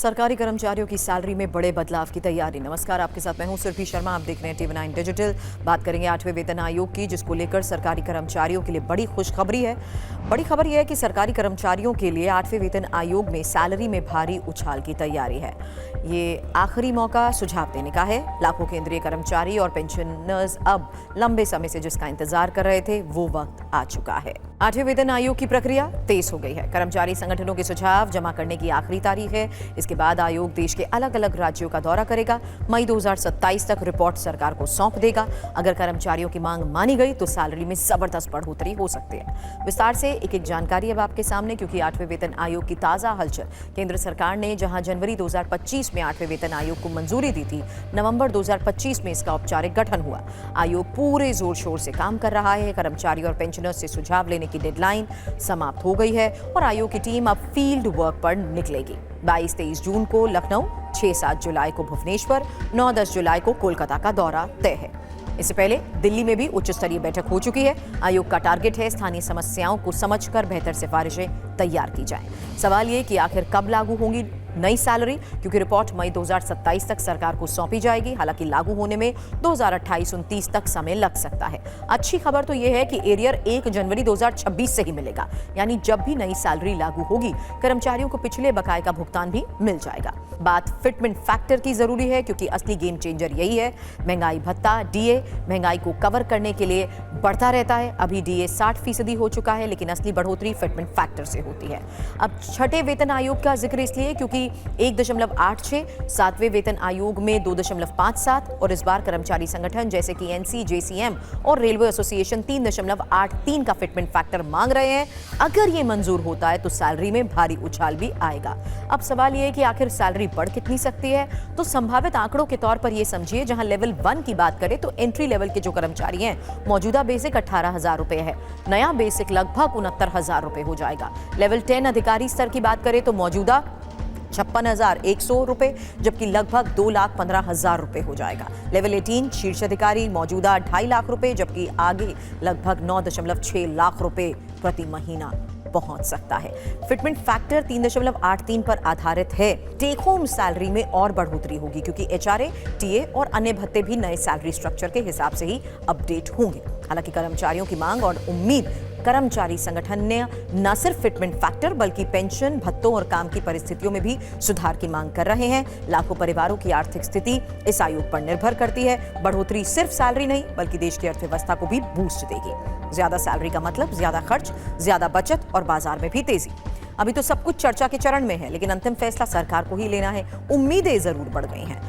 सरकारी कर्मचारियों की सैलरी में बड़े बदलाव की तैयारी। नमस्कार, आपके साथ मैं हूं सुरभि शर्मा। आप देख रहे हैं TV9 डिजिटल। बात करेंगे 8वें वेतन आयोग की, जिसको लेकर सरकारी कर्मचारियों के लिए बड़ी खुशखबरी है। बड़ी खबर यह है कि सरकारी कर्मचारियों के लिए 8वें वेतन आयोग में सैलरी में भारी उछाल की तैयारी है। ये आखिरी मौका सुझाव देने का है। लाखों केंद्रीय कर्मचारी और पेंशनर्स अब लंबे समय से जिसका इंतजार कर रहे थे, वो वक्त आ चुका है। 8वें वेतन आयोग की प्रक्रिया तेज हो गई है। कर्मचारी संगठनों के सुझाव जमा करने की आखिरी तारीख है। इसके बाद आयोग देश के अलग अलग राज्यों का दौरा करेगा। मई 2027 तक रिपोर्ट सरकार को सौंप देगा। अगर कर्मचारियों की मांग मानी गई तो सैलरी में जबरदस्त बढ़ोतरी हो सकती है। विस्तार से एक एक जानकारी अब आपके सामने, क्योंकि 8वें वेतन आयोग की ताजा हलचल। केंद्र सरकार ने जहां जनवरी 2025 में 8वें वेतन आयोग को मंजूरी दी थी, नवंबर 2025 में इसका औपचारिक गठन हुआ। आयोग पूरे जोर शोर से काम कर रहा है। कर्मचारी और पेंशनर्स से सुझाव लेने की डेडलाइन समाप्त हो गई है और आयोग की टीम अब फील्ड वर्क पर निकलेगी। 22-23 जून को लखनऊ, 6-7 जुलाई को भुवनेश्वर, 9-10 जुलाई को कोलकाता का दौरा तय है। इससे पहले दिल्ली में भी उच्च स्तरीय बैठक हो चुकी है। आयोग का टारगेट है स्थानीय समस्याओं को समझकर बेहतर सिफारिशें तैयार की जाएं। सवाल ये कि आखिर कब लागू होंगी नई सैलरी, क्योंकि रिपोर्ट मई 2027 तक सरकार को सौंपी जाएगी। हालांकि लागू होने में 2028-29 तक समय लग सकता है। अच्छी खबर तो यह है कि एरियर 1 जनवरी 2026 से ही मिलेगा, यानी जब भी नई सैलरी लागू होगी, कर्मचारियों को पिछले बकाये का भुगतान भी मिल जाएगा। बात फिटमेंट फैक्टर की जरूरी है, क्योंकि असली गेम चेंजर यही है। महंगाई भत्ता डीए महंगाई को कवर करने के लिए बढ़ता रहता है। अभी डीए 60% हो चुका है, लेकिन असली बढ़ोतरी फिटमेंट फैक्टर से होती है। अब छठे वेतन आयोग का जिक्र इसलिए क्योंकि 1.86, 7वें वेतन आयोग में 2.57 और इस बार कर्मचारी संगठन जैसे कि एनसी, जेसीएम और रेलवे एसोसिएशन 3.83 का फिटमेंट फैक्टर मांग रहे हैं। अगर ये मंजूर होता है तो सैलरी में भारी उछाल भी आएगा। अब सवाल ये है कि आखिर सैलरी बढ़ कितनी सकती है। तो संभावित आंकड़ों के तौर पर ये समझिए, जहां लेवल 1 की बात करें तो एंट्री लेवल के जो कर्मचारी हैं, मौजूदा बेसिक 18,000 रुपए है, नया बेसिक लगभग 69,000 रुपए हो जाएगा। लेवल 10 अधिकारी स्तर की बात करें तो मौजूदा 56,100 रुपए, जबकि लगभग 2,15,000 रुपए हो जाएगा। लेवल 18 शीर्ष अधिकारी मौजूदा 2.5 लाख रुपए, जबकि आगे लगभग 9.6 लाख रुपए प्रति महीना पहुंच सकता है। फिटमेंट फैक्टर 3.83 पर आधारित है। टेक होम सैलरी में और बढ़ोतरी होगी, क्योंकि एचआरए, टीए और अन्य भत्ते भी नए सैलरी स्ट्रक्चर के हिसाब से ही अपडेट होंगे। हालांकि कर्मचारियों की मांग और उम्मीद, कर्मचारी संगठन ने न सिर्फ फिटमेंट फैक्टर बल्कि पेंशन, भत्तों और काम की परिस्थितियों में भी सुधार की मांग कर रहे हैं। लाखों परिवारों की आर्थिक स्थिति इस आयोग पर निर्भर करती है। बढ़ोतरी सिर्फ सैलरी नहीं बल्कि देश की अर्थव्यवस्था को भी बूस्ट देगी। ज्यादा सैलरी का मतलब ज्यादा खर्च, ज्यादा बचत और बाजार में भी तेजी। अभी तो सब कुछ चर्चा के चरण में है, लेकिन अंतिम फैसला सरकार को ही लेना है। उम्मीदें जरूर बढ़ गई हैं।